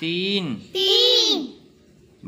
3۔